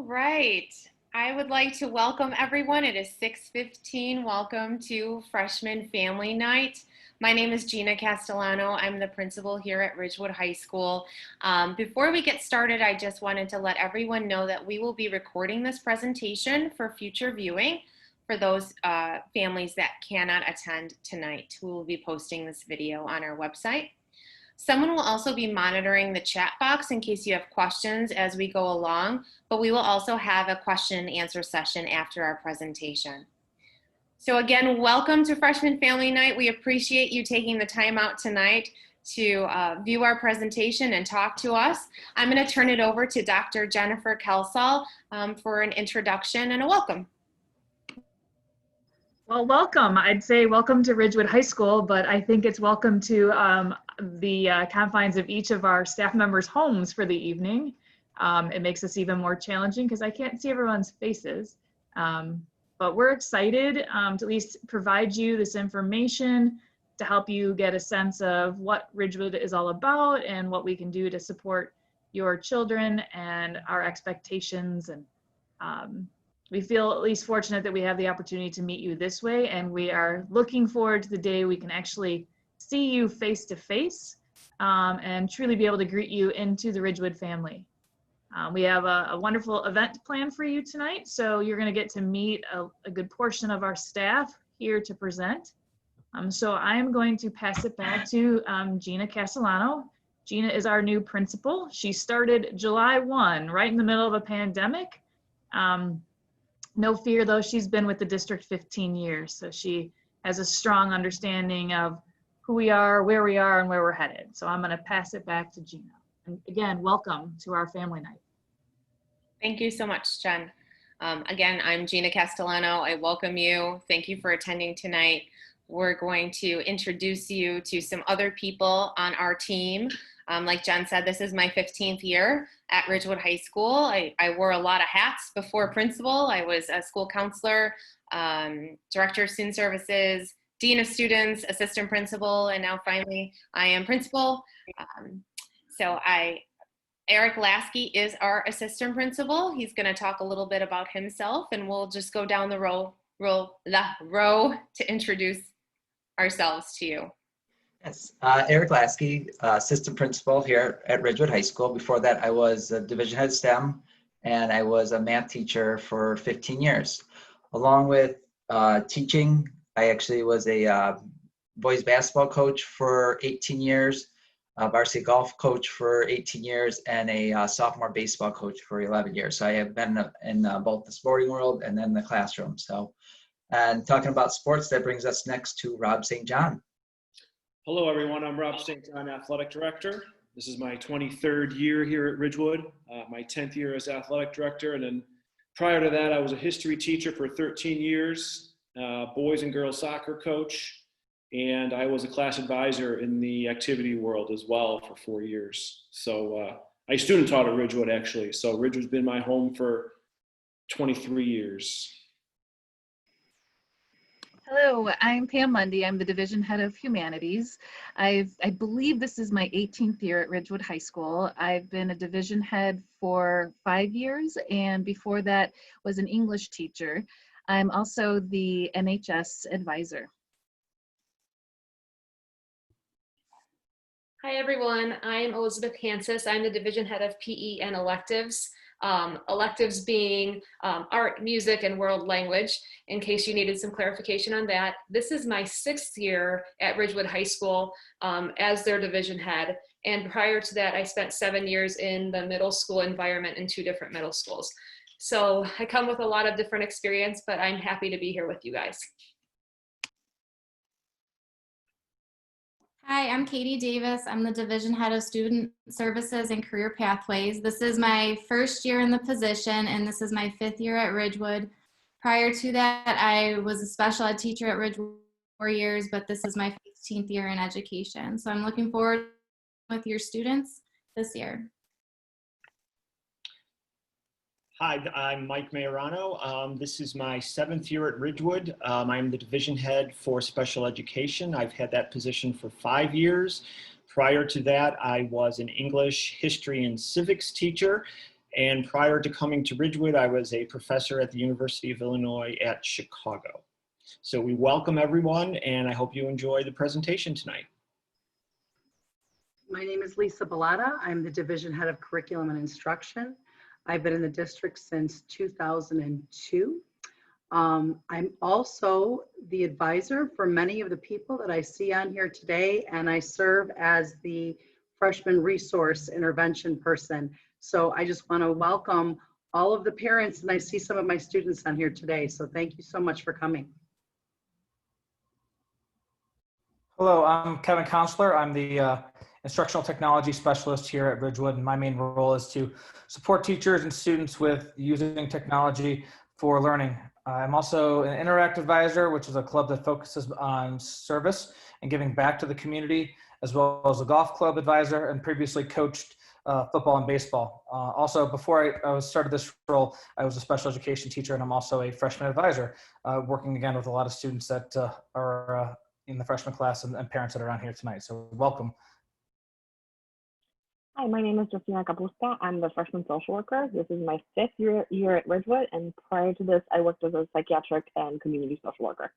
All right. I would like to welcome everyone. It is 6:15. Welcome to Freshman Family Night. My name is Gina Castellano. I'm the principal here at Ridgewood High School. Before we get started, I just wanted to let everyone know that we will be recording this presentation for future viewing for those families that cannot attend tonight. We will be posting this video on our website. Someone will also be monitoring the chat box in case you have questions as we go along, but we will also have a question and answer session after our presentation. So again, welcome to Freshman Family Night. We appreciate you taking the time out tonight to view our presentation and talk to us. I'm going to turn it over to Dr. Jennifer Kelsall for an introduction and a welcome. Well, welcome. I'd say welcome to Ridgewood High School, but I think it's welcome to the confines of each of our staff members' homes for the evening. It makes us even more challenging because I can't see everyone's faces. But we're excited to at least provide you this information to help you get a sense of what Ridgewood is all about and what we can do to support your children and our expectations. And we feel at least fortunate that we have the opportunity to meet you this way, and we are looking forward to the day we can actually see you face to face and truly be able to greet you into the Ridgewood family. We have a wonderful event planned for you tonight, so you're going to get to meet a good portion of our staff here to present. So I am going to pass it back to Gina Castellano. Gina is our new principal. She started July 1, right in the middle of a pandemic. No fear though, she's been with the district 15 years, so she has a strong understanding of who we are, where we are, and where we're headed. So I'm going to pass it back to Gina. And again, welcome to our family night. Thank you so much, Jen. Again, I'm Gina Castellano. I welcome you. Thank you for attending tonight. We're going to introduce you to some other people on our team. Like Jen said, this is my 15th year at Ridgewood High School. I wore a lot of hats before principal. I was a school counselor, director of student services, dean of students, assistant principal, and now finally I am principal. Eric Lasky is our assistant principal. He's going to talk a little bit about himself, and we'll just go down the row to introduce ourselves to you. Yes, Eric Lasky, assistant principal here at Ridgewood High School. Before that, I was a division head STEM, and I was a math teacher for 15 years. Along with teaching, I actually was a boys basketball coach for 18 years, a varsity golf coach for 18 years, and a sophomore baseball coach for 11 years. So I have been in both the sporting world and then the classroom. So, and talking about sports, that brings us next to Rob St. John. Hello, everyone. I'm Rob St. John, Athletic Director. This is my 23rd year here at Ridgewood, my 10th year as Athletic Director. And then prior to that, I was a history teacher for 13 years, boys and girls soccer coach, and I was a class advisor in the activity world as well for 4 years. So I student taught at Ridgewood, actually. So Ridgewood's been my home for 23 years. Hello, I'm Pam Mundy. I'm the division head of humanities. I believe this is my 18th year at Ridgewood High School. I've been a division head for 5 years, and before that was an English teacher. I'm also the NHS advisor. Hi everyone, I'm Elizabeth Hansis. I'm the division head of PE and electives. Electives being art, music, and world language, in case you needed some clarification on that. This is my 6th year at Ridgewood High School as their division head. And prior to that, I spent 7 years in the middle school environment in 2 different middle schools. So I come with a lot of different experience, but I'm happy to be here with you guys. Hi, I'm Katie Davis. I'm the Division Head of Student Services and Career Pathways. This is my first year in the position, and this is my 5th year at Ridgewood. Prior to that, I was a special ed teacher at Ridgewood for 4 years, but this is my 15th year in education. So I'm looking forward with your students this year. Hi, I'm Mike Majorano. This is my 7th year at Ridgewood. I'm the division head for special education. I've had that position for 5 years. Prior to that, I was an English, history, and civics teacher. And prior to coming to Ridgewood, I was a professor at the University of Illinois at Chicago. So we welcome everyone, and I hope you enjoy the presentation tonight. My name is Lisa Bellata. I'm the Division Head of Curriculum and Instruction. I've been in the district since 2002. I'm also the advisor for many of the people that I see on here today, and I serve as the freshman resource intervention person. So I just want to welcome all of the parents, and I see some of my students on here today. So thank you so much for coming. Hello, I'm Kevin Counselor. I'm the instructional technology specialist here at Ridgewood, and my main role is to support teachers and students with using technology for learning. I'm also an Interact Advisor, which is a club that focuses on service and giving back to the community, as well as a golf club advisor, and previously coached football and baseball. Also, before I started this role, I was a special education teacher, and I'm also a freshman advisor, working again with a lot of students that are in the freshman class and parents that are on here tonight. So welcome. Hi, my name is Justina Capusta. I'm the freshman social worker. This is my 5th year at Ridgewood, and prior to this, I worked as a psychiatric and community social worker.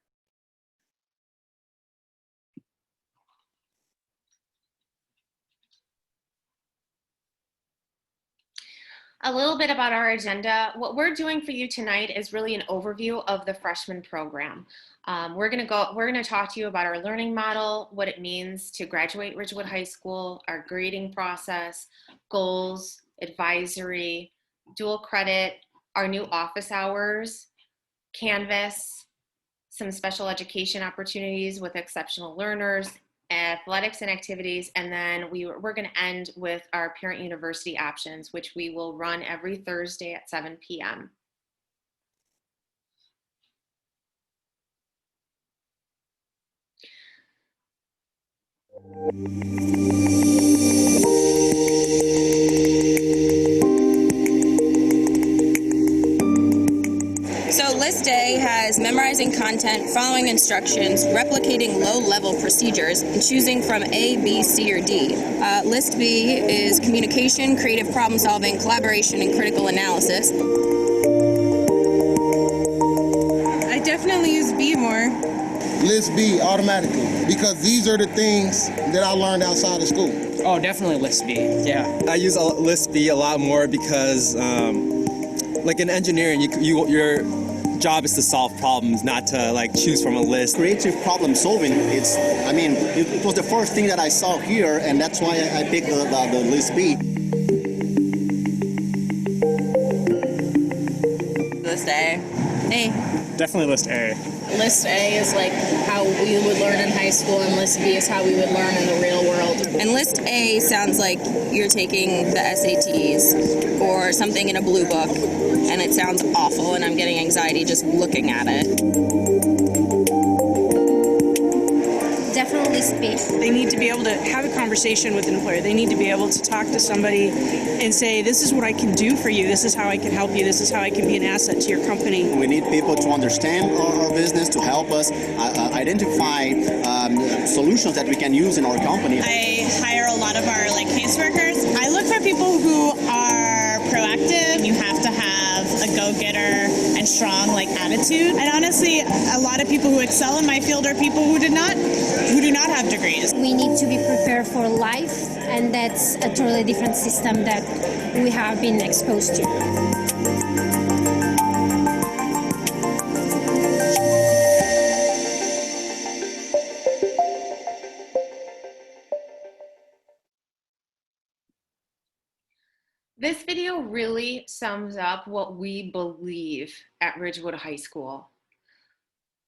A little bit about our agenda. What we're doing for you tonight is really an overview of the freshman program. We're going to talk to you about our learning model, what it means to graduate Ridgewood High School, our grading process, goals, advisory, dual credit, our new office hours, Canvas, some special education opportunities with exceptional learners, athletics and activities, and then we're going to end with our parent university options, which we will run every Thursday at 7 p.m. So List A has memorizing content, following instructions, replicating low-level procedures, and choosing from A, B, C, or D. List B is communication, creative problem-solving, collaboration, and critical analysis. I definitely use B more. List B automatically, because these are the things that I learned outside of school. Oh, definitely List B, yeah. I use List B a lot more because, like in engineering, your job is to solve problems, not to like choose from a list. Creative problem solving, it was the first thing that I saw here, and that's why I picked the List B. List A. A. Definitely List A. List A is like how we would learn in high school, and List B is how we would learn in the real world. And List A sounds like you're taking the SATs or something in a blue book, and it sounds awful, and I'm getting anxiety just looking at it. Definitely List B. They need to be able to have a conversation with an employer. They need to be able to talk to somebody and say, this is what I can do for you. This is how I can help you. This is how I can be an asset to your company. We need people to understand our business, to help us identify solutions that we can use in our company. I hire a lot of our caseworkers. I look for people who are proactive. You have to have a go-getter and strong attitude. And honestly, a lot of people who excel in my field are people who do not have degrees. We need to be prepared for life, and that's a totally different system that we have been exposed to. This video really sums up what we believe at Ridgewood High School.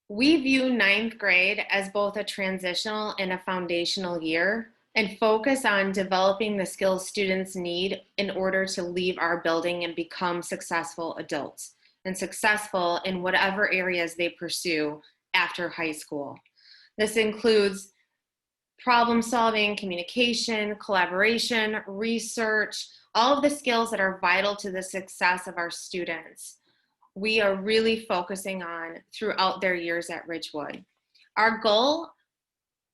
We view ninth grade as both a transitional and a foundational year, and focus on developing the skills students need in order to leave our building and become successful adults, and successful in whatever areas they pursue after high school. This includes problem solving, communication, collaboration, research, all of the skills that are vital to the success of our students. We are really focusing on throughout their years at Ridgewood. Our goal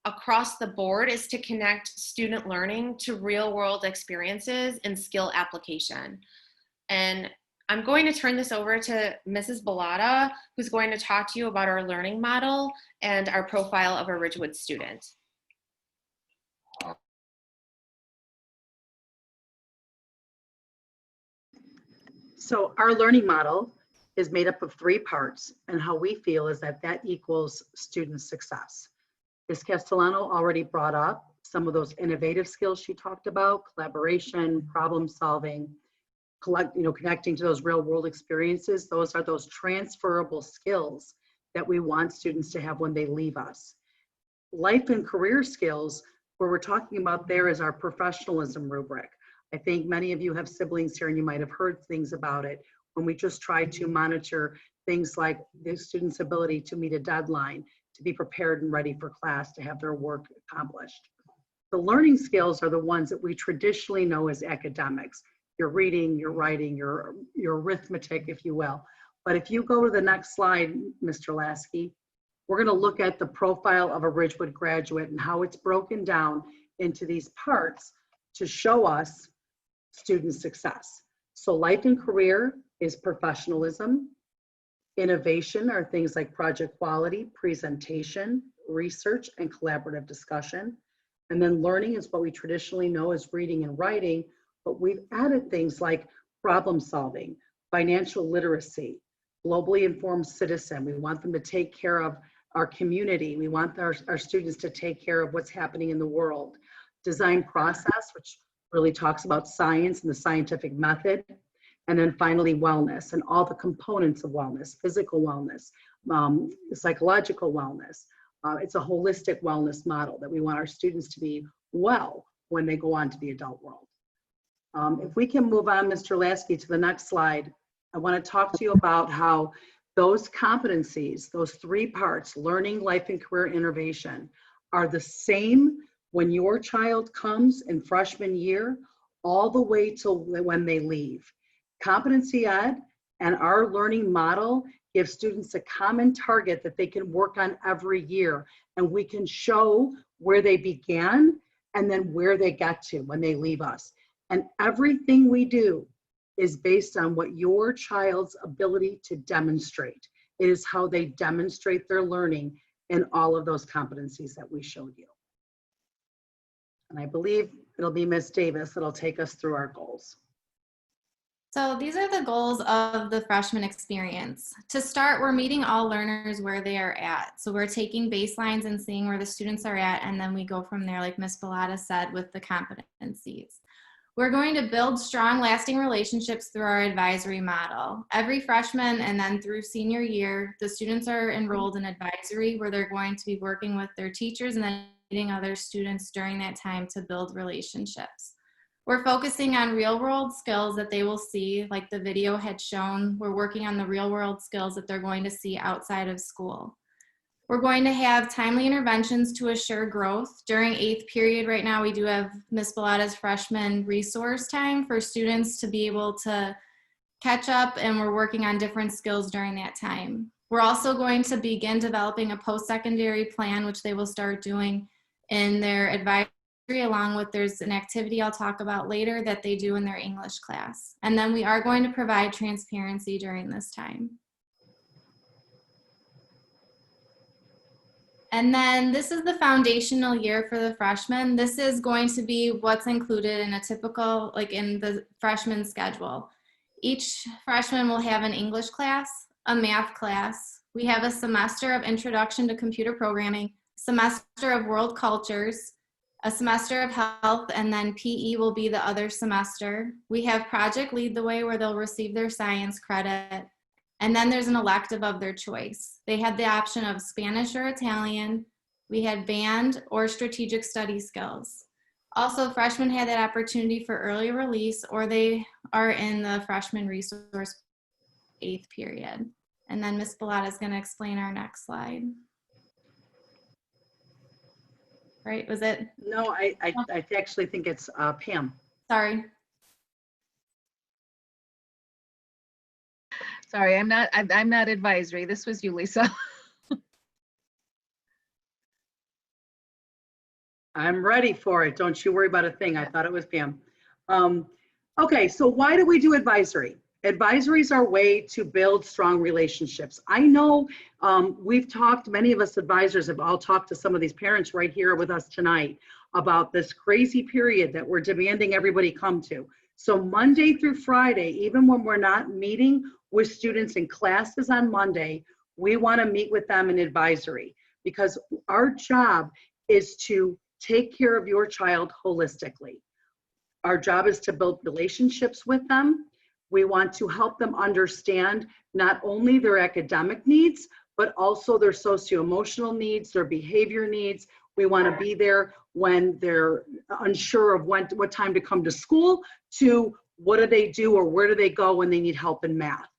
across the board is to connect student learning to real world experiences and skill application. And I'm going to turn this over to Mrs. Bellata, who's going to talk to you about our learning model and our profile of a Ridgewood student. So our learning model is made up of 3 parts, and how we feel is that that equals student success. Ms. Castellano already brought up some of those innovative skills she talked about: collaboration, problem solving, connecting to those real world experiences. Those are those transferable skills that we want students to have when they leave us. Life and career skills, where we're talking about there, is our professionalism rubric. I think many of you have siblings here and you might have heard things about it, when we just try to monitor things like the student's ability to meet a deadline, to be prepared and ready for class, to have their work accomplished. The learning skills are the ones that we traditionally know as academics: your reading, your writing, your arithmetic, if you will. But if you go to the next slide, Mr. Lasky, we're going to look at the profile of a Ridgewood graduate and how it's broken down into these parts to show us student success. So life and career is professionalism. Innovation are things like project quality, presentation, research, and collaborative discussion. And then learning is what we traditionally know as reading and writing, but we've added things like problem solving, financial literacy, globally informed citizen. We want them to take care of our community. We want our students to take care of what's happening in the world. Design process, which really talks about science and the scientific method. And then finally, wellness and all the components of wellness: physical wellness, psychological wellness. It's a holistic wellness model that we want our students to be well when they go on to the adult world. If we can move on, Mr. Lasky, to the next slide, I want to talk to you about how those competencies, those 3 parts, learning, life, and career innovation, are the same when your child comes in freshman year all the way till when they leave. Competency Ed and our learning model give students a common target that they can work on every year, and we can show where they began and then where they get to when they leave us. And everything we do is based on what your child's ability to demonstrate. It is how they demonstrate their learning in all of those competencies that we showed you. And I believe it'll be Ms. Davis that'll take us through our goals. So these are the goals of the freshman experience. To start, we're meeting all learners where they are at. So we're taking baselines and seeing where the students are at, and then we go from there, like Ms. Bellata said, with the competencies. We're going to build strong, lasting relationships through our advisory model. Every freshman and then through senior year, the students are enrolled in advisory, where they're going to be working with their teachers and then meeting other students during that time to build relationships. We're focusing on real world skills that they will see, like the video had shown. We're working on the real world skills that they're going to see outside of school. We're going to have timely interventions to assure growth. During 8th period right now, we do have Ms. Bellata's freshman resource time for students to be able to catch up, and we're working on different skills during that time. We're also going to begin developing a post-secondary plan, which they will start doing in their advisory, along with there's an activity I'll talk about later that they do in their English class. And then we are going to provide transparency during this time. And then this is the foundational year for the freshmen. This is going to be what's included in a typical, like in the freshman schedule. Each freshman will have an English class, a math class. We have a semester of introduction to computer programming, semester of world cultures, a semester of health, and then PE will be the other semester. We have Project Lead the Way, where they'll receive their science credit. And then there's an elective of their choice. They had the option of Spanish or Italian. We had band or strategic study skills. Also, freshmen had that opportunity for early release, or they are in the freshman resource 8th period. And then Ms. Bellata is going to explain our next slide. Right, was it? No, I actually think it's Pam. Sorry. Sorry, I'm not advisory. This was you, Lisa. I'm ready for it. Don't you worry about a thing. I thought it was Pam. Okay, so why do we do advisory? Advisories are a way to build strong relationships. I know we've talked, many of us advisors have all talked to some of these parents right here with us tonight about this crazy period that we're demanding everybody come to. So Monday through Friday, even when we're not meeting with students in classes on Monday, we want to meet with them in advisory, because our job is to take care of your child holistically. Our job is to build relationships with them. We want to help them understand not only their academic needs, but also their socio-emotional needs, their behavior needs. We want to be there when they're unsure of what time to come to school, to what do they do or where do they go when they need help in math.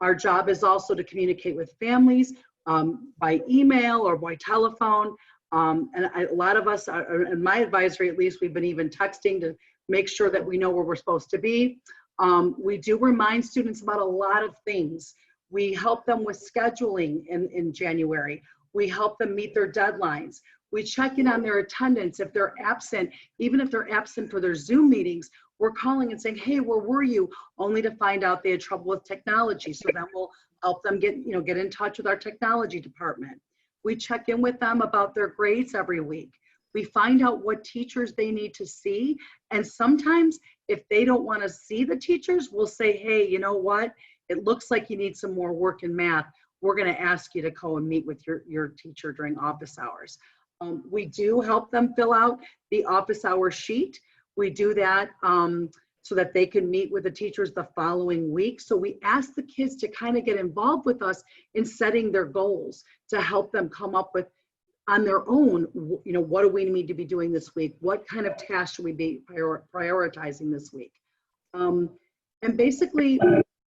Our job is also to communicate with families by email or by telephone. A lot of us, in my advisory at least, we've been even texting to make sure that we know where we're supposed to be. We do remind students about a lot of things. We help them with scheduling in January. We help them meet their deadlines. We check in on their attendance. If they're absent, even if they're absent for their Zoom meetings, we're calling and saying, hey, where were you? Only to find out they had trouble with technology. So then we'll help them get in touch with our technology department. We check in with them about their grades every week. We find out what teachers they need to see. And sometimes if they don't want to see the teachers, we'll say, hey, you know what? It looks like you need some more work in math. We're going to ask you to go and meet with your teacher during office hours. We do help them fill out the office hour sheet. We do that so that they can meet with the teachers the following week. So we ask the kids to kind of get involved with us in setting their goals, to help them come up with on their own, what do we need to be doing this week? What kind of tasks should we be prioritizing this week? And basically,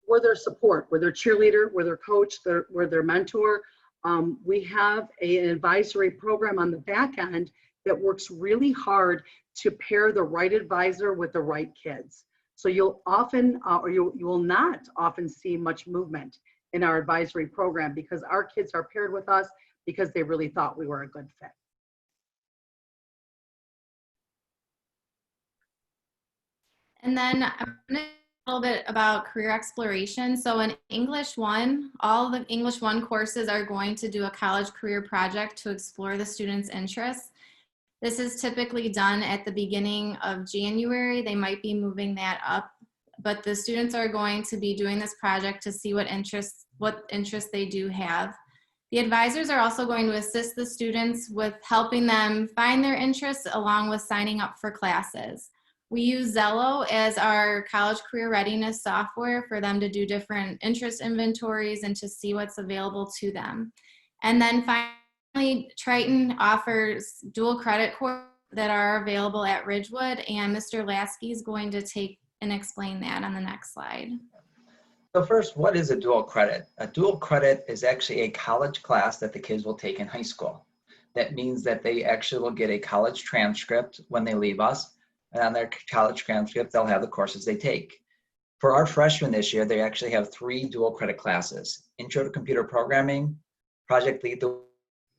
we're their support, we're their cheerleader, we're their coach, we're their mentor. We have an advisory program on the back end that works really hard to pair the right advisor with the right kids. So you'll often, or you will not often see much movement in our advisory program, because our kids are paired with us because they really thought we were a good fit. And then I'm going to a little bit about career exploration. So in English 1, all the English 1 courses are going to do a college career project to explore the student's interests. This is typically done at the beginning of January. They might be moving that up, but the students are going to be doing this project to see what interests they do have. The advisors are also going to assist the students with helping them find their interests along with signing up for classes. We use Zello as our college career readiness software for them to do different interest inventories and to see what's available to them. And then finally, Triton offers dual credit courses that are available at Ridgewood, and Mr. Lasky is going to take and explain that on the next slide. So first, what is a dual credit? A dual credit is actually a college class that the kids will take in high school. That means that they actually will get a college transcript when they leave us, and on their college transcript, they'll have the courses they take. For our freshmen this year, they actually have 3 dual credit classes: Intro to Computer Programming, Project Lead the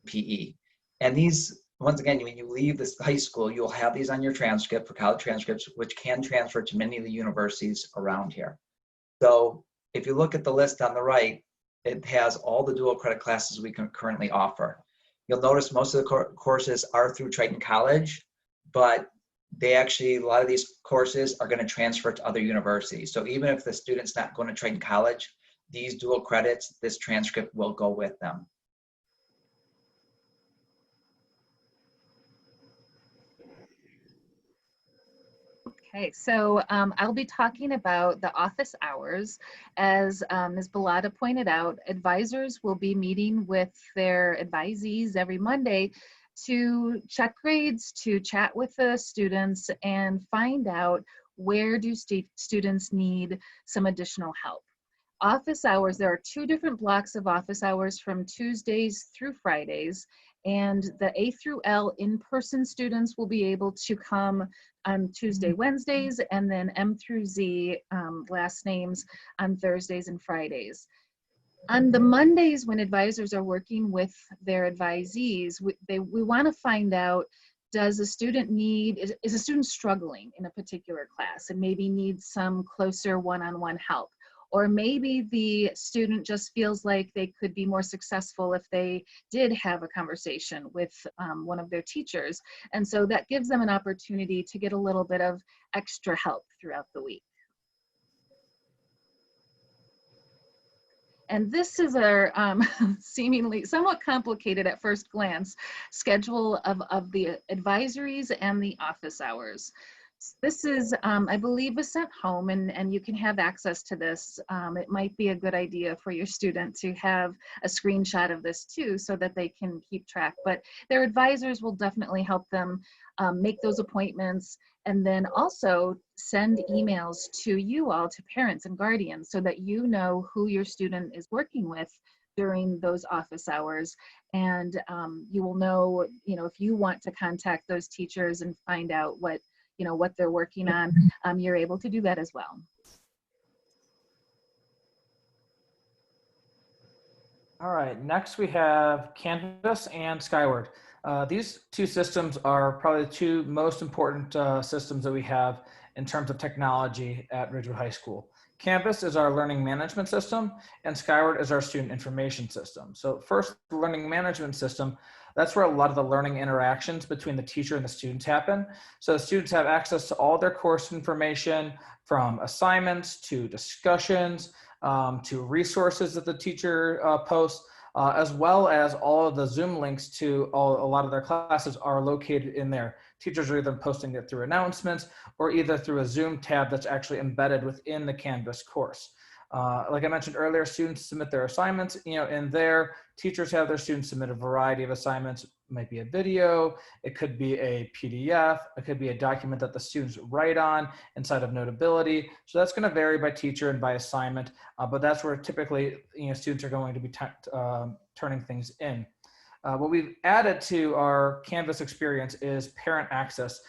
PE. And these, once again, when you leave this high school, you'll have these on your transcript for college transcripts, which can transfer to many of the universities around here. So if you look at the list on the right, it has all the dual credit classes we can currently offer. You'll notice most of the courses are through Triton College, but they actually, a lot of these courses are going to transfer to other universities. So even if the student's not going to Triton College, these dual credits, this transcript will go with them. Okay, so I'll be talking about the office hours. As Ms. Bellotta pointed out, advisors will be meeting with their advisees every Monday to check grades, to chat with the students, and find out where do students need some additional help. Office hours, there are 2 different blocks of office hours from Tuesdays through Fridays, and the A through L in-person students will be able to come on Tuesday, Wednesdays, and then M through Z last names on Thursdays and Fridays. On the Mondays, when advisors are working with their advisees, we want to find out, does a student need, is a student struggling in a particular class and maybe needs some closer one-on-one help? Or maybe the student just feels like they could be more successful if they did have a conversation with one of their teachers. And so that gives them an opportunity to get a little bit of extra help throughout the week. And this is our seemingly somewhat complicated at first glance schedule of the advisories and the office hours. This is, I believe, was sent home, and you can have access to this. It might be a good idea for your student to have a screenshot of this too, so that they can keep track. But their advisors will definitely help them make those appointments, and then also send emails to you all, to parents and guardians, so that you know who your student is working with during those office hours. And you will know, if you want to contact those teachers and find out what they're working on, you're able to do that as well. All right, next we have Canvas and Skyward. These two systems are probably the two most important systems that we have in terms of technology at Ridgewood High School. Canvas is our learning management system, and Skyward is our student information system. So first, the learning management system, that's where a lot of the learning interactions between the teacher and the students happen. So the students have access to all their course information, from assignments to discussions, to resources that the teacher posts, as well as all of the Zoom links to a lot of their classes are located in there. Teachers are either posting it through announcements or either through a Zoom tab that's actually embedded within the Canvas course. Like I mentioned earlier, students submit their assignments, in there. Teachers have their students submit a variety of assignments. It might be a video, it could be a PDF, it could be a document that the students write on inside of Notability. So that's going to vary by teacher and by assignment, but that's where typically, students are going to be turning things in. What we've added to our Canvas experience is parent access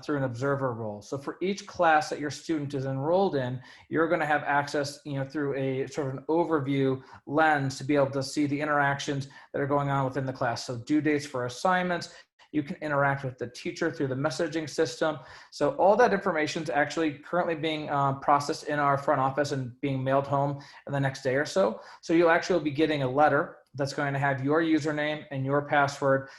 through an observer role. So for each class that your student is enrolled in, you're going to have access, through a sort of an overview lens to be able to see the interactions that are going on within the class. So due dates for assignments, you can interact with the teacher through the messaging system. So all that information is actually currently being processed in our front office and being mailed home in the next day or so. So you'll actually be getting a letter that's going to have your username and your password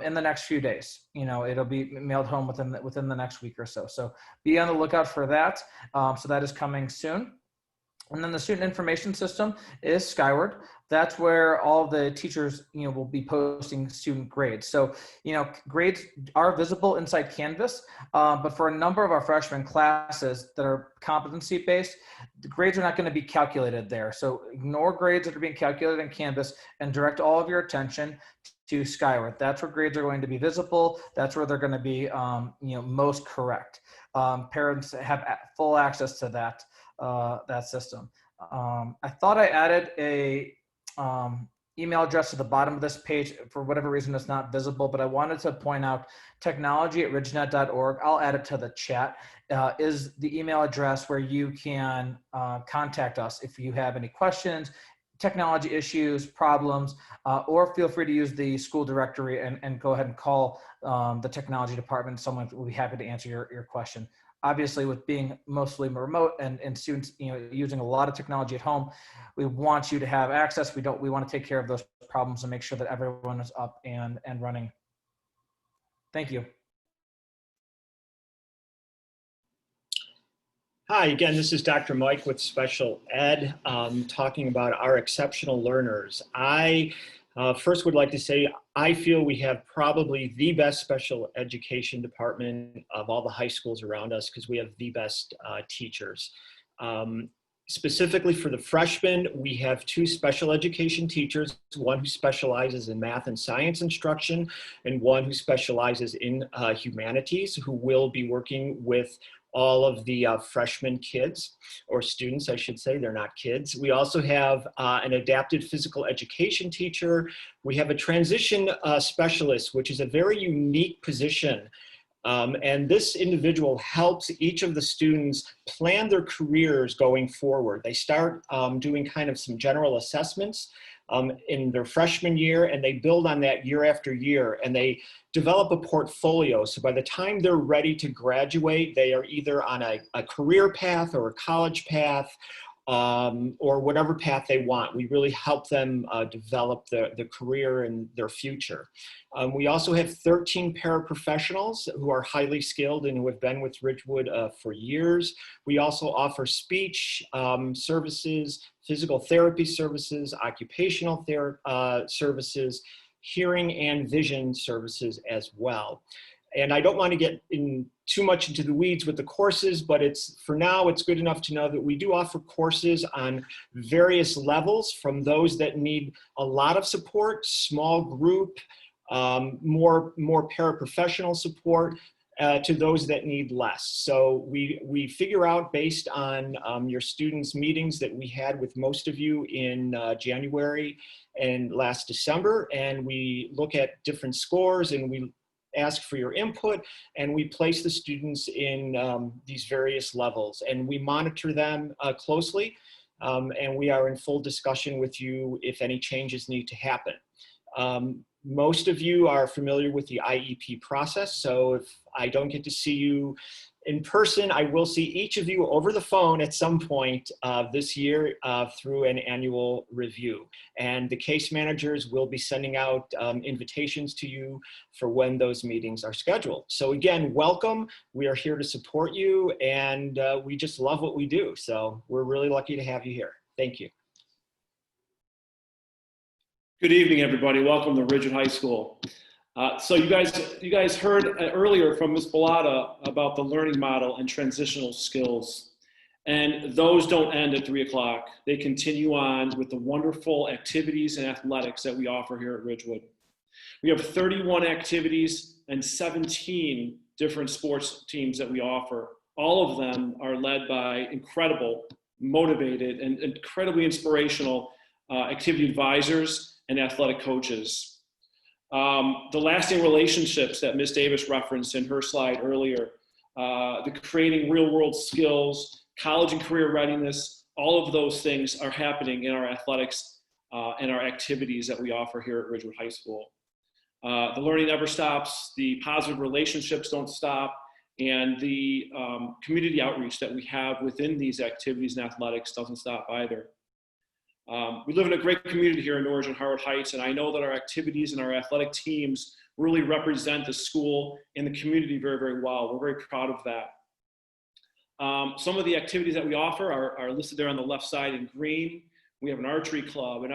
in the next few days. It'll be mailed home within the next week or so. So be on the lookout for that. So that is coming soon. And then the student information system is Skyward. That's where all the teachers, will be posting student grades. So, grades are visible inside Canvas, but for a number of our freshman classes that are competency-based, the grades are not going to be calculated there. So ignore grades that are being calculated in Canvas and direct all of your attention to Skyward. That's where grades are going to be visible. That's where they're going to be, most correct. Parents have full access to that system. I thought I added a email address to the bottom of this page. For whatever reason, it's not visible, but I wanted to point out technology@ridgenet.org. I'll add it to the chat. Is the email address where you can contact us if you have any questions, technology issues, problems, or feel free to use the school directory and go ahead and call the technology department. Someone will be happy to answer your question. Obviously, with being mostly remote and students, using a lot of technology at home, we want you to have access. We want to take care of those problems and make sure that everyone is up and running. Thank you. Hi, again, this is Dr. Mike with Special Ed, talking about our exceptional learners. I first would like to say I feel we have probably the best special education department of all the high schools around us because we have the best teachers. Specifically for the freshmen, we have 2 special education teachers, one who specializes in math and science instruction and one who specializes in humanities, who will be working with all of the freshman kids, or students, I should say, they're not kids. We also have an adapted physical education teacher. We have a transition specialist, which is a very unique position. And this individual helps each of the students plan their careers going forward. They start doing kind of some general assessments in their freshman year, and they build on that year after year, and they develop a portfolio. So by the time they're ready to graduate, they are either on a career path or a college path, or whatever path they want. We really help them develop their career and their future. We also have 13 paraprofessionals who are highly skilled and who have been with Ridgewood for years. We also offer speech services, physical therapy services, occupational services, hearing and vision services as well. And I don't want to get too much into the weeds with the courses, but for now, it's good enough to know that we do offer courses on various levels, from those that need a lot of support, small group, more paraprofessional support, to those that need less. So we figure out, based on your students' meetings that we had with most of you in January and last December, and we look at different scores, and we ask for your input, and we place the students in these various levels, and we monitor them closely, and we are in full discussion with you if any changes need to happen. Most of you are familiar with the IEP process, so if I don't get to see you in person, I will see each of you over the phone at some point this year through an annual review. And the case managers will be sending out invitations to you for when those meetings are scheduled. So again, welcome. We are here to support you, and we just love what we do. So we're really lucky to have you here. Thank you. Good evening, everybody. Welcome to Ridgewood High School. So you guys heard earlier from Ms. Bellata about the learning model and transitional skills. And those don't end at 3 o'clock. They continue on with the wonderful activities and athletics that we offer here at Ridgewood. We have 31 activities and 17 different sports teams that we offer. All of them are led by incredible, motivated, and incredibly inspirational activity advisors and athletic coaches. The lasting relationships that Ms. Davis referenced in her slide earlier, the creating real world skills, college and career readiness, all of those things are happening in our athletics and our activities that we offer here at Ridgewood High School. The learning never stops, the positive relationships don't stop, and the community outreach that we have within these activities and athletics doesn't stop either. We live in a great community here in Norwich and Harwood Heights, and I know that our activities and our athletic teams really represent the school and the community very, very well. We're very proud of that. Some of the activities that we offer are listed there on the left side in green. We have an archery club, an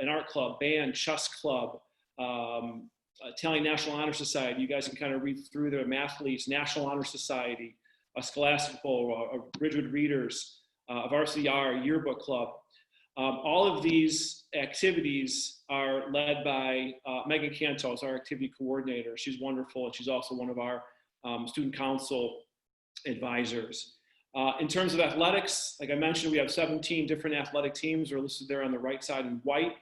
art club, band, chess club, Italian National Honor Society. You guys can kind of read through their mathletes, National Honor Society, a Scholastic Bowl, a Ridgewood Readers, a Varsity R, yearbook club. All of these activities are led by Megan Cantos, our activity coordinator. She's wonderful, and she's also one of our student council advisors. In terms of athletics, like I mentioned, we have 17 different athletic teams. They're listed there on the right side in white.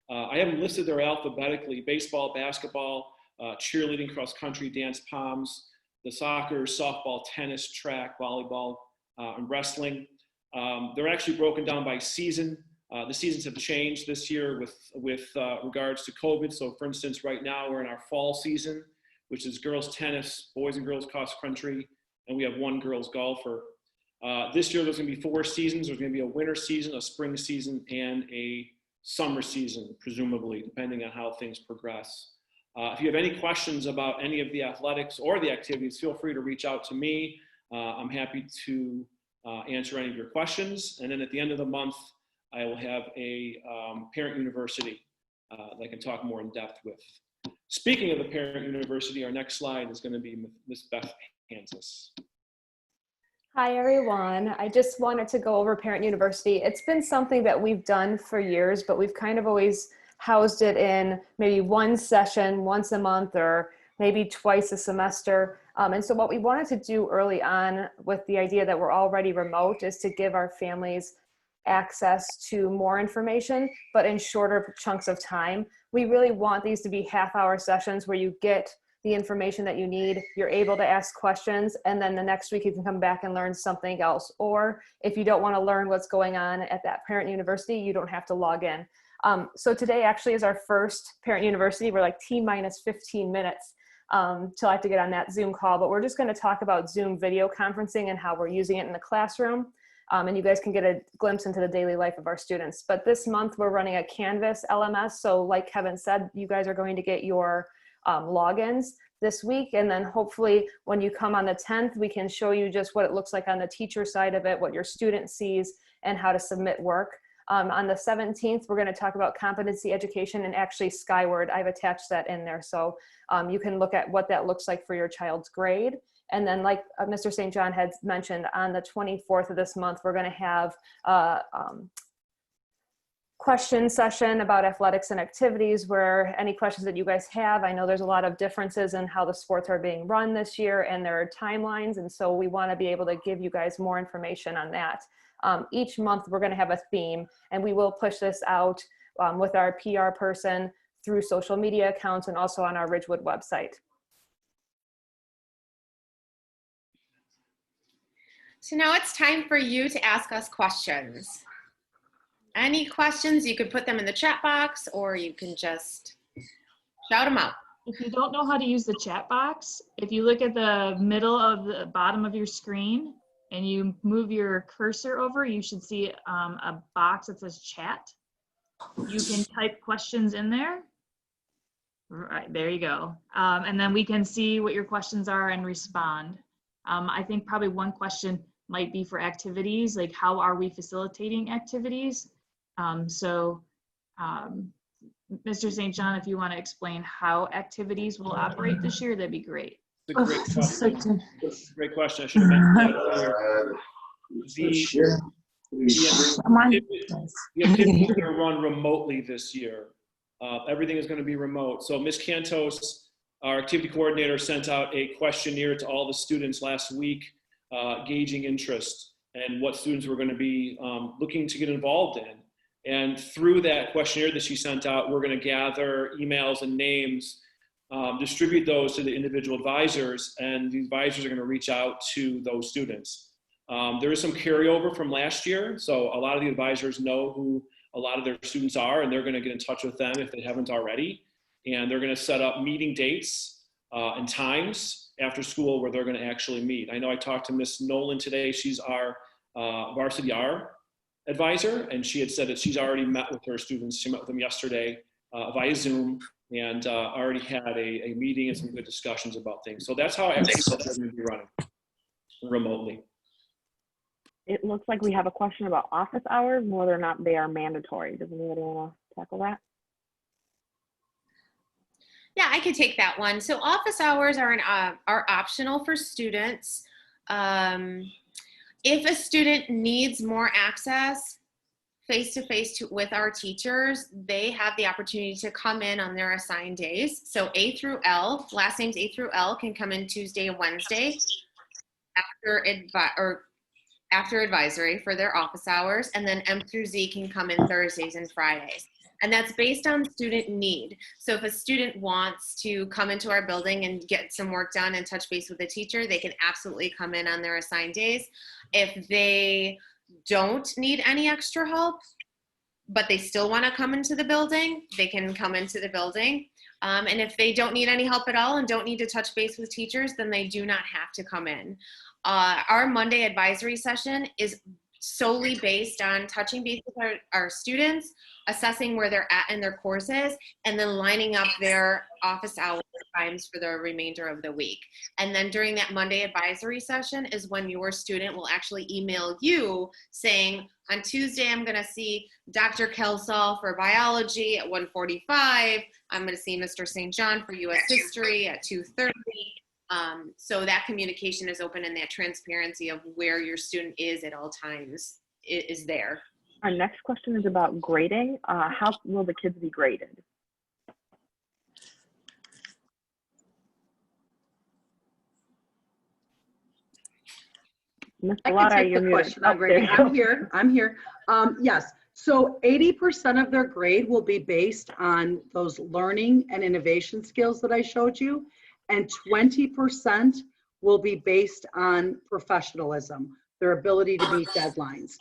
I have them listed there alphabetically: baseball, basketball, cheerleading, cross country, dance, POMs, the soccer, softball, tennis, track, volleyball, and wrestling. They're actually broken down by season. The seasons have changed this year with regards to COVID. So for instance, right now we're in our fall season, which is girls tennis, boys and girls cross country, and we have one girls golfer. This year there's gonna be 4 seasons. There's gonna be a winter season, a spring season, and a summer season, presumably, depending on how things progress. If you have any questions about any of the athletics or the activities, feel free to reach out to me. I'm happy to answer any of your questions. And then at the end of the month, I will have a parent university that I can talk more in depth with. Speaking of the parent university, our next slide is going to be Ms. Beth Kansas. Hi, everyone. I just wanted to go over Parent University. It's been something that we've done for years, but we've kind of always housed it in maybe one session once a month or maybe twice a semester. And so what we wanted to do early on with the idea that we're already remote is to give our families access to more information, but in shorter chunks of time. We really want these to be half-hour sessions where you get the information that you need, you're able to ask questions, and then the next week you can come back and learn something else. Or if you don't want to learn what's going on at that parent university, you don't have to log in. So today actually is our first parent university. We're like T-minus 15 minutes till I have to get on that Zoom call, but we're just going to talk about Zoom video conferencing and how we're using it in the classroom. and you guys can get a glimpse into the daily life of our students. But this month we're running a Canvas LMS. So like Kevin said, you guys are going to get your logins this week. And then hopefully when you come on the 10th, we can show you just what it looks like on the teacher side of it, what your student sees, and how to submit work. On the 17th, we're going to talk about competency education, and actually Skyward, I've attached that in there. So you can look at what that looks like for your child's grade. And then like Mr. St. John had mentioned, on the 24th of this month, we're going to have question session about athletics and activities, where any questions that you guys have, I know there's a lot of differences in how the sports are being run this year and their timelines. And so we want to be able to give you guys more information on that. Each month we're going to have a theme, and we will push this out with our PR person through social media accounts and also on our Ridgewood website. So now it's time for you to ask us questions. Any questions, you could put them in the chat box, or you can just shout them out. If you don't know how to use the chat box, if you look at the middle of the bottom of your screen and you move your cursor over, you should see a box that says chat. You can type questions in there. Right, there you go. And then we can see what your questions are and respond. I think probably one question might be for activities, like how are we facilitating activities? Mr. St. John, if you want to explain how activities will operate this year, that'd be great. It's a great question. Great question. I should have mentioned that earlier. The activities are going to run remotely this year. Everything is going to be remote. So Ms. Cantos, our activity coordinator, sent out a questionnaire to all the students last week, gauging interest and what students were going to be looking to get involved in. And through that questionnaire that she sent out, we're going to gather emails and names, distribute those to the individual advisors, and the advisors are going to reach out to those students. There is some carryover from last year, so a lot of the advisors know who a lot of their students are, and they're going to get in touch with them if they haven't already. And they're going to set up meeting dates and times after school where they're going to actually meet. I know I talked to Miss Nolan today. She's our varsity R advisor, and she had said that she's already met with her students. She met with them yesterday via Zoom, and already had a meeting and some good discussions about things. So that's how activities are going to be running remotely. It looks like we have a question about office hours, whether or not they are mandatory. Does anybody want to tackle that? Yeah, I could take that one. So office hours are optional for students. If a student needs more access face-to-face with our teachers, they have the opportunity to come in on their assigned days. So A through L, last names A through L, can come in Tuesday and Wednesday after advisory for their office hours, and then M through Z can come in Thursdays and Fridays. And that's based on student need. So if a student wants to come into our building and get some work done and touch base with a teacher, they can absolutely come in on their assigned days. If they don't need any extra help, but they still want to come into the building, they can come into the building. And if they don't need any help at all and don't need to touch base with teachers, then they do not have to come in. Our Monday advisory session is solely based on touching base with our students, assessing where they're at in their courses, and then lining up their office hour times for the remainder of the week. And then during that Monday advisory session is when your student will actually email you saying, on Tuesday, I'm going to see Dr. Kelsall for biology at 1:45. I'm going to see Mr. St. John for U.S. history at 2:30. So that communication is open, and that transparency of where your student is at all times is there. Our next question is about grading. How will the kids be graded? I can take the question on grading. I'm here. Yes. So 80% of their grade will be based on those learning and innovation skills that I showed you, and 20% will be based on professionalism, their ability to meet deadlines.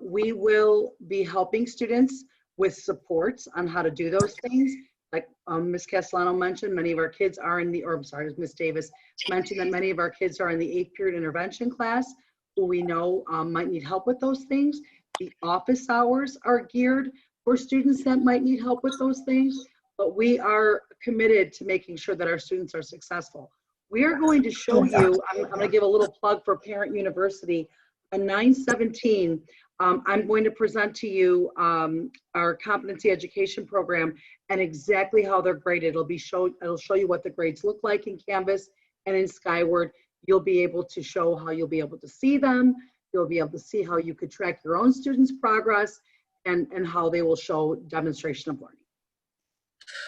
We will be helping students with supports on how to do those things. Like Ms. Castellano mentioned, many of our kids are in the, or I'm sorry, Ms. Davis mentioned that many of our kids are in the 8th period intervention class. who we know might need help with those things. The office hours are geared for students that might need help with those things, but we are committed to making sure that our students are successful. We are going to show you, I'm going to give a little plug for Parent University. On 9/17, I'm going to present to you our competency education program and exactly how they're graded. It'll show you what the grades look like in Canvas and in Skyward. You'll be able to show how you'll be able to see them. You'll be able to see how you could track your own students' progress and how they will show demonstration of learning.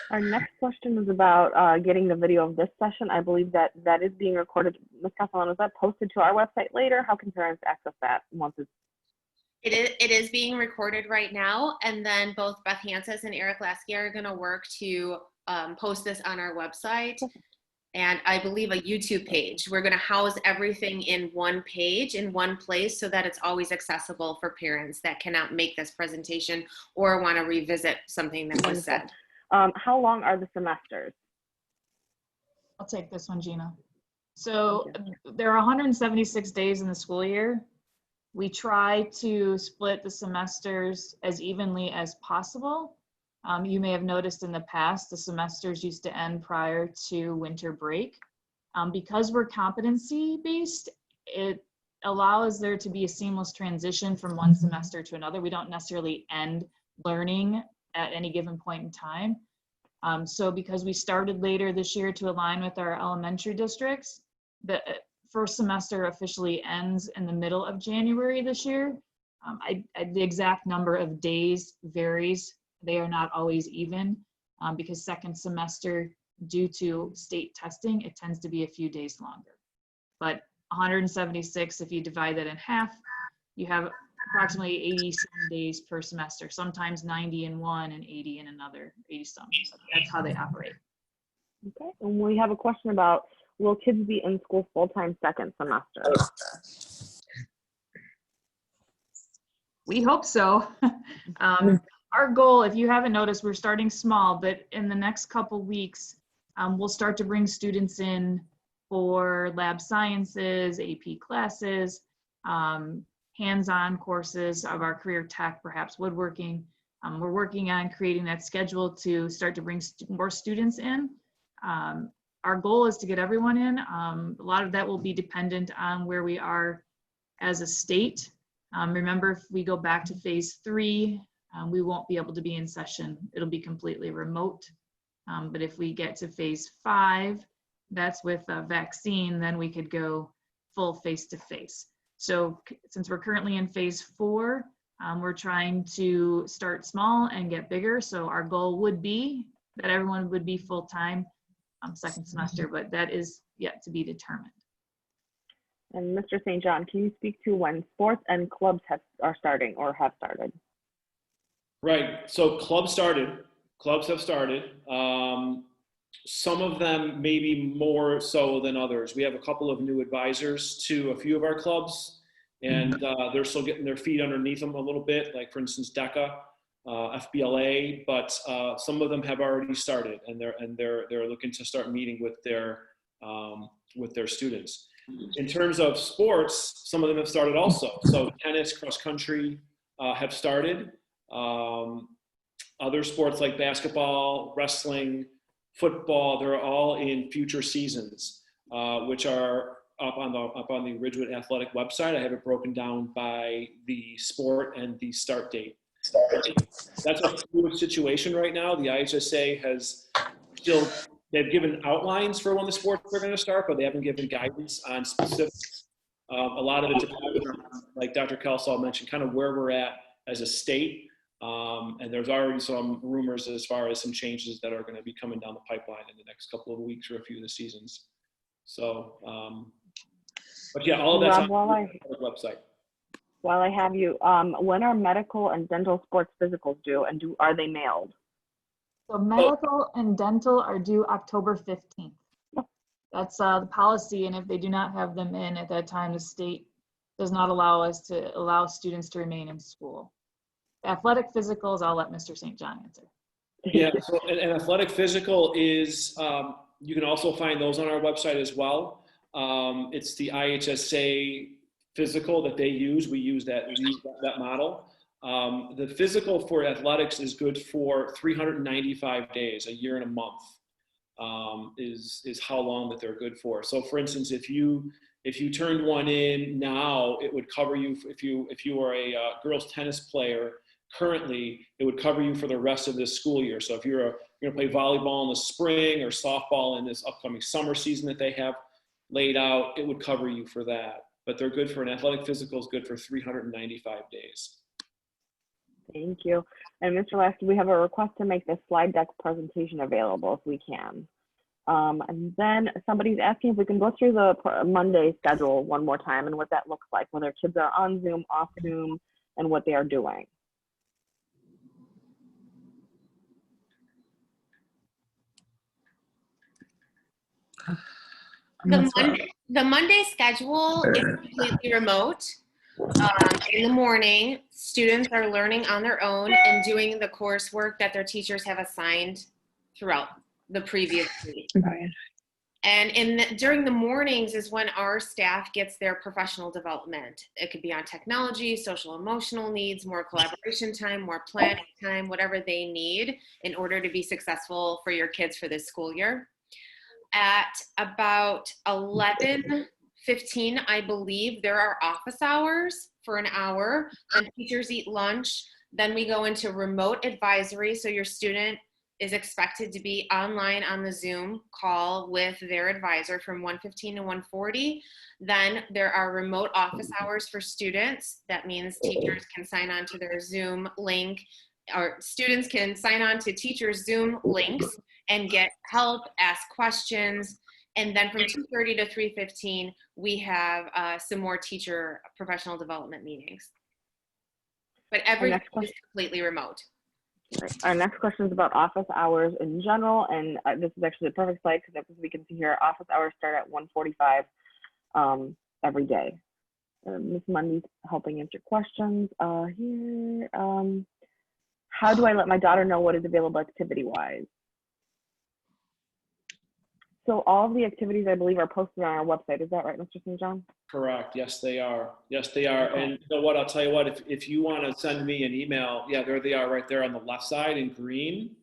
Our next question is about getting the video of this session. I believe that is being recorded. Ms. Castellano, is that posted to our website later? How can parents access that once it's... It is being recorded right now, and then both Beth Hansis and Eric Lasky are going to work to post this on our website and I believe a YouTube page. We're going to house everything in one page, in one place, so that it's always accessible for parents that cannot make this presentation or want to revisit something that was said. How long are the semesters? I'll take this one, Gina. So there are 176 days in the school year. We try to split the semesters as evenly as possible. You may have noticed in the past, the semesters used to end prior to winter break. Because we're competency-based, it allows there to be a seamless transition from one semester to another. We don't necessarily end learning at any given point in time. So because we started later this year to align with our elementary districts, the first semester officially ends in the middle of January this year. The exact number of days varies. They are not always even because second semester, due to state testing, it tends to be a few days longer. But 176, if you divide that in half, you have approximately 80 some days per semester, sometimes 90 in one and 80 in another, 80 some. That's how they operate. Okay, and we have a question about, will kids be in school full-time second semester? We hope so. Our goal, if you haven't noticed, we're starting small, but in the next couple weeks, we'll start to bring students in for lab sciences, AP classes, hands-on courses of our career tech, perhaps woodworking. We're working on creating that schedule to start to bring more students in. Our goal is to get everyone in. A lot of that will be dependent on where we are as a state. Remember, if we go back to phase 3, we won't be able to be in session. It'll be completely remote. But if we get to phase 5, that's with a vaccine, then we could go full face-to-face. So since we're currently in phase 4, we're trying to start small and get bigger. So our goal would be that everyone would be full-time second semester, but that is yet to be determined. And Mr. St. John, can you speak to when sports and clubs are starting or have started? Right, so clubs have started. Some of them maybe more so than others. We have a couple of new advisors to a few of our clubs, and they're still getting their feet underneath them a little bit, like for instance, DECA, FBLA, but some of them have already started, and they're looking to start meeting with their students. In terms of sports, some of them have started also. So tennis, cross country have started. Other sports like basketball, wrestling, football, they're all in future seasons, which are up on the Ridgewood Athletic website. I have it broken down by the sport and the start date. That's a fluid situation right now. The IHSA has they've given outlines for when the sports are going to start, but they haven't given guidance on specifics. A lot of it depends on, like Dr. Kelsall mentioned, kind of where we're at as a state. And there's already some rumors as far as some changes that are going to be coming down the pipeline in the next couple of weeks or a few of the seasons. So, but yeah, all of that's on the website. While I have you, when are medical and dental sports physicals due, and are they mailed? So medical and dental are due October 15th. That's the policy, and if they do not have them in at that time, the state does not allow us to allow students to remain in school. Athletic physicals, I'll let Mr. St. John answer. Yeah, so an athletic physical is, you can also find those on our website as well. It's the IHSA physical that they use. We use that model. The physical for athletics is good for 395 days, a year and a month, is how long that they're good for. So for instance, if you turned one in now, it would cover you, if you are a girls tennis player currently, it would cover you for the rest of this school year. So if you're going to play volleyball in the spring or softball in this upcoming summer season that they have laid out, it would cover you for that. But they're good for an athletic physical, is good for 395 days. Thank you. And Mr. Lasky, we have a request to make this slide deck presentation available if we can. And then somebody's asking if we can go through the Monday schedule one more time and what that looks like, whether kids are on Zoom, off Zoom, and what they are doing. The Monday schedule is completely remote. In the morning, students are learning on their own and doing the coursework that their teachers have assigned throughout the previous week. Right. And during the mornings is when our staff gets their professional development. It could be on technology, social emotional needs, more collaboration time, more planning time, whatever they need in order to be successful for your kids for this school year. At about 11:15, I believe, there are office hours for an hour. Then teachers eat lunch. Then we go into remote advisory. So your student is expected to be online on the Zoom call with their advisor from 1:15 to 1:40. Then there are remote office hours for students. That means teachers can sign on to their Zoom link, or students can sign on to teachers' Zoom links and get help, ask questions. And then from 2:30 to 3:15, we have some more teacher professional development meetings. But everything is completely remote. Our next question is about office hours in general, and this is actually a perfect slide because as we can see here, office hours start at 1:45 every day. Ms. Mundy's helping answer questions here. How do I let my daughter know what is available activity-wise? So all of the activities, I believe, are posted on our website. Is that right, Mr. St. John? Correct. Yes, they are. Yes, they are. And you know what? I'll tell you what. If you want to send me an email, yeah, there they are, right there on the left side in green.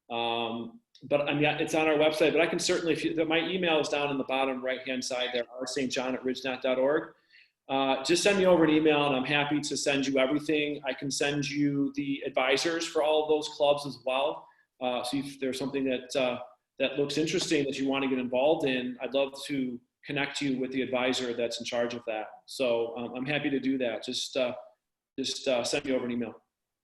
But I mean, it's on our website. But I can certainly, my email is down in the bottom right-hand side there, rstjohn@ridgenet.org. Just send me over an email, and I'm happy to send you everything. I can send you the advisors for all of those clubs as well. So if there's something that looks interesting that you want to get involved in, I'd love to connect you with the advisor that's in charge of that. So I'm happy to do that. Just send me over an email.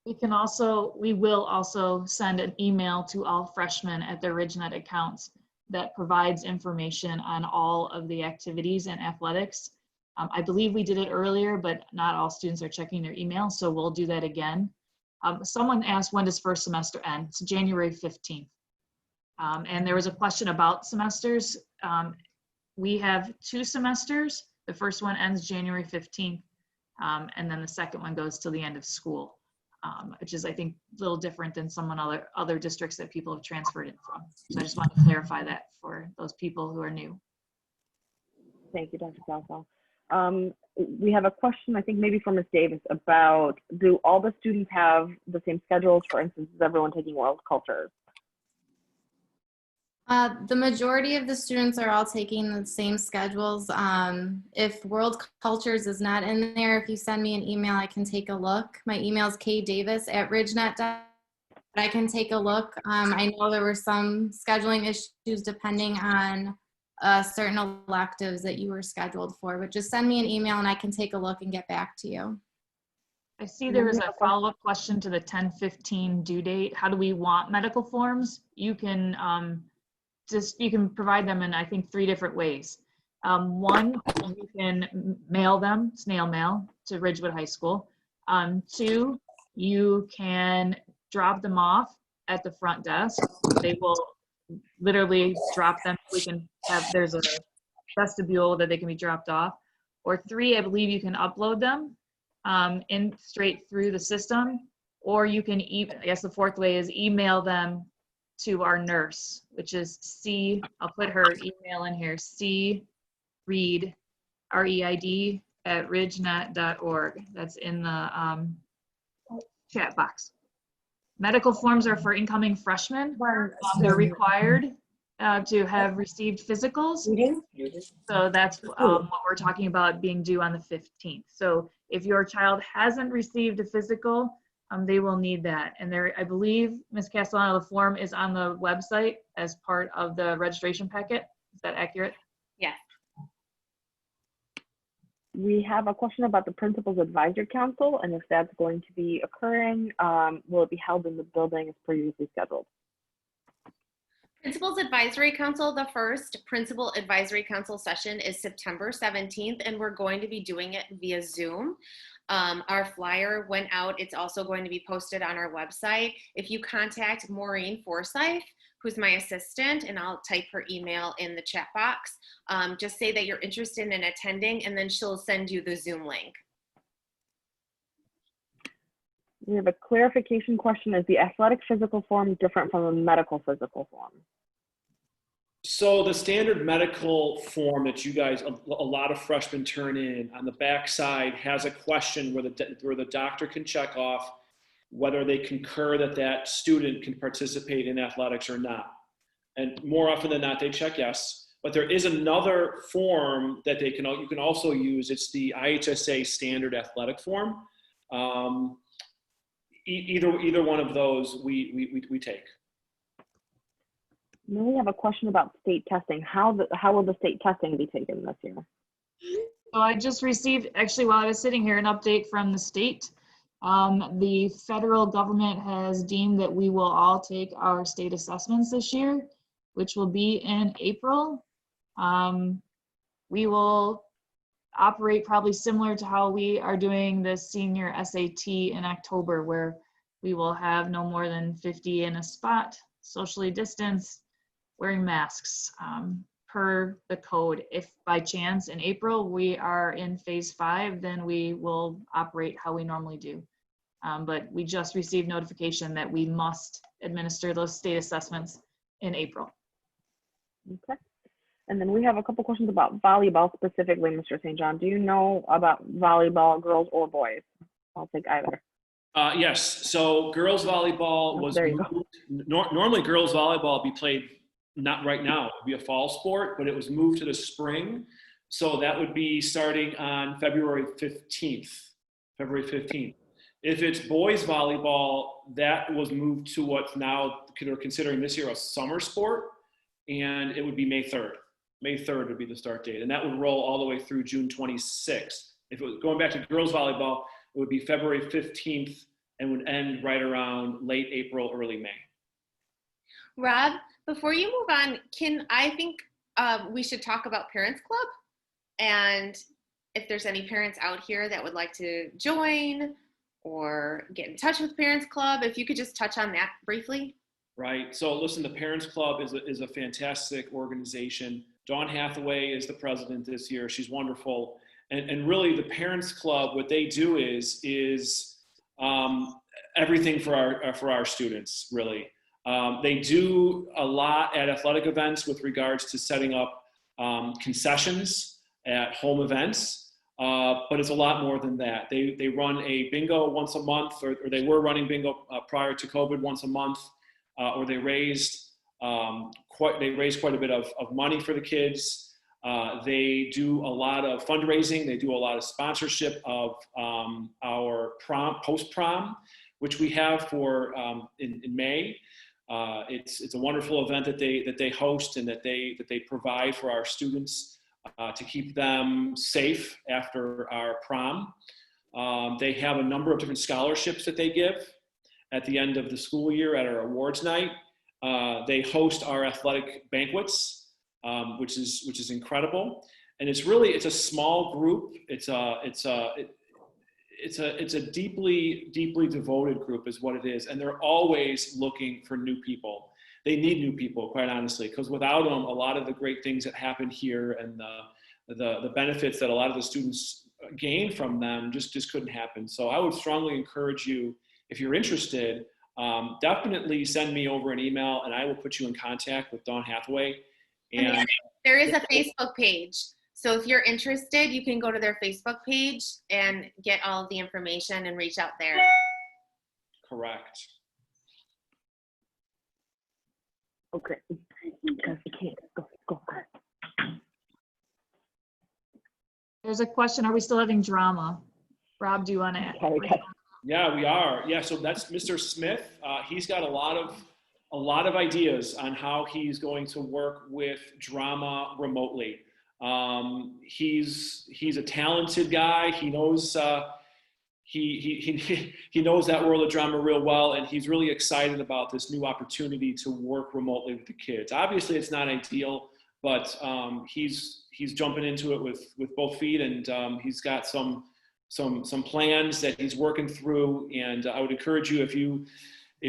We will also send an email to all freshmen at their Ridgenet accounts that provides information on all of the activities and athletics. I believe we did it earlier, but not all students are checking their email, so we'll do that again. Someone asked, when does first semester end? It's January 15th. And there was a question about semesters. We have 2 semesters. The first one ends January 15th, and then the second one goes till the end of school, which is, I think, a little different than some other districts that people have transferred in from. So I just want to clarify that for those people who are new. Thank you, Dr. Salsa. We have a question, I think maybe for Ms. Davis, about do all the students have the same schedules? For instance, is everyone taking world cultures? The majority of the students are all taking the same schedules. If World Cultures is not in there, if you send me an email, I can take a look. My email is kdavis@ridgenet.org. I can take a look. I know there were some scheduling issues depending on certain electives that you were scheduled for, but just send me an email and I can take a look and get back to you. I see there was a follow-up question to the 10/15 due date. How do we want medical forms? You can you can provide them in, I think, 3 different ways. One, you can mail them, snail mail, to Ridgewood High School. 2, you can drop them off at the front desk. They will literally drop them. We can have, there's a vestibule that they can be dropped off. Or 3, I believe you can upload them in straight through the system. Or you can even, I guess the 4th way is email them to our nurse, which is I'll put her email in here, Reid, REID, ridgenet.org. That's in the chat box. Medical forms are for incoming freshmen. They're required to have received physicals. So that's what we're talking about being due on the 15th. So if your child hasn't received a physical, they will need that. And there, I believe, Ms. Castellano, the form is on the website as part of the registration packet. Is that accurate? Yes. We have a question about the Principal's Advisory Council and if that's going to be occurring. Will it be held in the building as previously scheduled? Principal's Advisory Council, the first Principal Advisory Council session is September 17th, and we're going to be doing it via Zoom. Our flyer went out. It's also going to be posted on our website. If you contact Maureen Forsyth, who's my assistant, and I'll type her email in the chat box, just say that you're interested in attending, and then she'll send you the Zoom link. We have a clarification question. Is the athletic physical form different from a medical physical form? So the standard medical form that you guys, a lot of freshmen turn in, on the back side has a question where the doctor can check off whether they concur that that student can participate in athletics or not. And more often than not, they check yes. But there is another form that you can also use. It's the IHSA standard athletic form. Either one of those we take. Then we have a question about state testing. How will the state testing be taken this year? So I just received, actually while I was sitting here, an update from the state. The federal government has deemed that we will all take our state assessments this year, which will be in April. We will operate probably similar to how we are doing the senior SAT in October, where we will have no more than 50 in a spot, socially distanced, wearing masks per the code. If by chance in April we are in phase 5, then we will operate how we normally do. But we just received notification that we must administer those state assessments in April. Okay. And then we have a couple questions about volleyball specifically, Mr. St. John. Do you know about volleyball, girls or boys? I'll take either. Yes, so girls volleyball was moved. Normally girls volleyball be played, not right now, it would be a fall sport, but it was moved to the spring. So that would be starting on February 15th. If it's boys volleyball, that was moved to what's now they're considering this year a summer sport, and it would be May 3rd. May 3rd would be the start date, and that would roll all the way through June 26th. If it was going back to girls volleyball, it would be February 15th and would end right around late April, early May. Rob, before you move on, I think we should talk about Parents Club, and if there's any parents out here that would like to join or get in touch with Parents Club, if you could just touch on that briefly. Right. So listen, the Parents Club is a fantastic organization. Dawn Hathaway is the president this year. She's wonderful. And really the Parents Club, what they do is everything for our students, really. They do a lot at athletic events with regards to setting up concessions at home events, but it's a lot more than that. They run a bingo once a month, or they were running bingo prior to COVID once a month, or they raised quite a bit of money for the kids. They do a lot of fundraising. They do a lot of sponsorship of our post-prom, which we have for in May. It's a wonderful event that they host and that they provide for our students to keep them safe after our prom. They have a number of different scholarships that they give at the end of the school year at our awards night. They host our athletic banquets, which is incredible. And it's a small group. It's a deeply devoted group is what it is. And they're always looking for new people. They need new people, quite honestly, because without them, a lot of the great things that happen here and the benefits that a lot of the students gain from them just couldn't happen. So I would strongly encourage you, if you're interested, definitely send me over an email and I will put you in contact with Dawn Hathaway. And there is a Facebook page. So if you're interested, you can go to their Facebook page and get all of the information and reach out there. Correct. Okay. Because we can't go. There's a question, are we still having drama? Rob, do you want to add? Yeah, we are. Yeah, so that's Mr. Smith. He's got a lot of ideas on how he's going to work with drama remotely. He's a talented guy. He knows he knows that world of drama real well, and he's really excited about this new opportunity to work remotely with the kids. Obviously, it's not ideal, but he's jumping into it with both feet, and he's got some plans that he's working through. And I would encourage you, if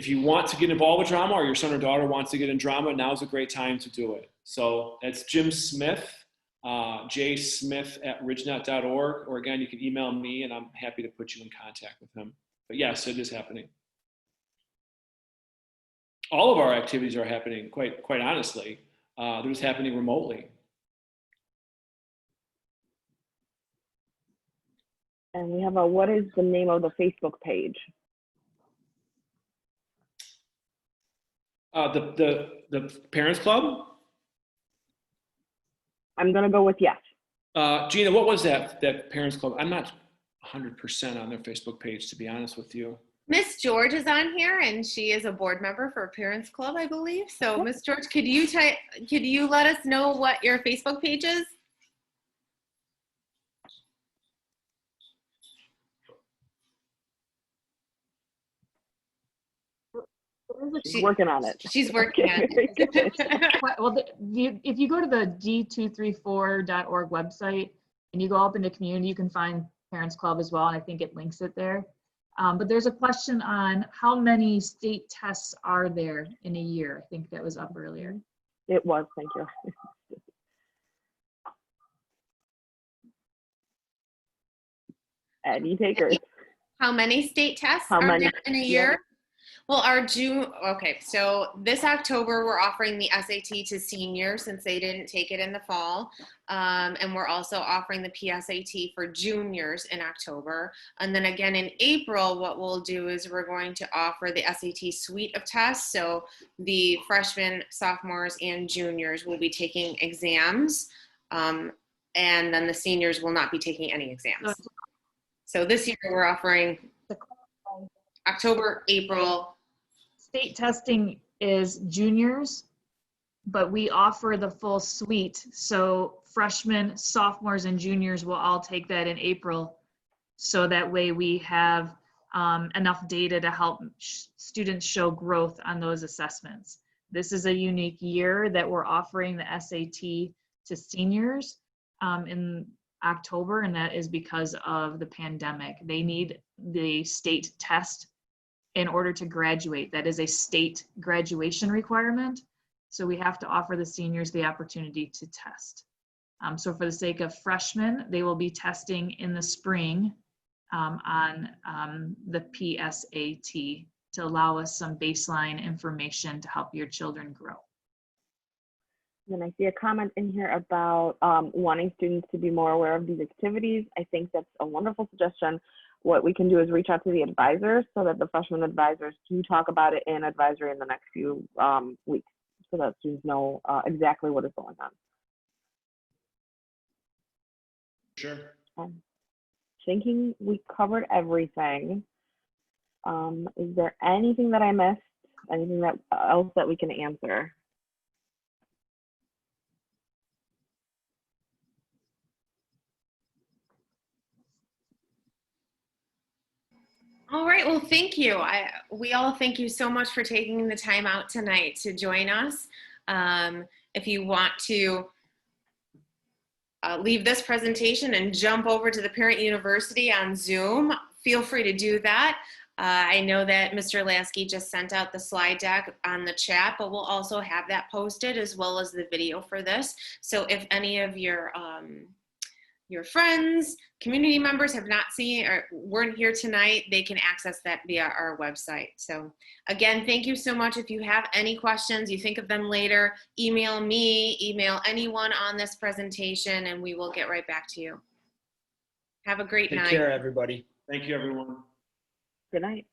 you want to get involved with drama, or your son or daughter wants to get in drama, now's a great time to do it. So that's Jim Smith, jsmith@ridgenet.org, or again, you can email me and I'm happy to put you in contact with him. But yes, it is happening. All of our activities are happening, quite honestly. They're just happening remotely. And we have what is the name of the Facebook page? The Parents Club? I'm gonna go with yes. Gina, what was that Parents Club? I'm not 100% on their Facebook page, to be honest with you. Miss George is on here, and she is a board member for Parents Club, I believe. So, Miss George, could you let us know what your Facebook page is? She's working on it. She's working on it. Well, if you go to the d234.org website and you go up into community, you can find Parents Club as well, and I think it links it there. But there's a question on how many state tests are there in a year? I think that was up earlier. It was, thank you. Any takers? How many state tests How are many? there in a year? Yeah. Well, okay, so this October, we're offering the SAT to seniors since they didn't take it in the fall. And we're also offering the PSAT for juniors in October. And then again in April, what we'll do is we're going to offer the SAT suite of tests. So the freshmen, sophomores, and juniors will be taking exams. And then the seniors will not be taking any exams. So this year we're offering October, April. State testing is juniors, but we offer the full suite. So freshmen, sophomores, and juniors will all take that in April. So that way we have enough data to help students show growth on those assessments. This is a unique year that we're offering the SAT to seniors in October, and that is because of the pandemic. They need the state test in order to graduate. That is a state graduation requirement. So we have to offer the seniors the opportunity to test. So for the sake of freshmen, they will be testing in the spring on the PSAT to allow us some baseline information to help your children grow. Then I see a comment in here about wanting students to be more aware of these activities. I think that's a wonderful suggestion. What we can do is reach out to the advisors so that the freshman advisors can talk about it in advisory in the next few weeks so that students know exactly what is going on. Sure. Thinking we covered everything. Is there anything that I missed? Anything else that we can answer? All right, well, thank you. We all thank you so much for taking the time out tonight to join us. If you want to leave this presentation and jump over to the Parent University on Zoom, feel free to do that. I know that Mr. Lasky just sent out the slide deck on the chat, but we'll also have that posted as well as the video for this. So if any of your your friends, community members have not seen or weren't here tonight, they can access that via our website. So again, thank you so much. If you have any questions, you think of them later, email me, email anyone on this presentation, and we will get right back to you. Have a great night. Take care, everybody. Thank you, everyone. Good night.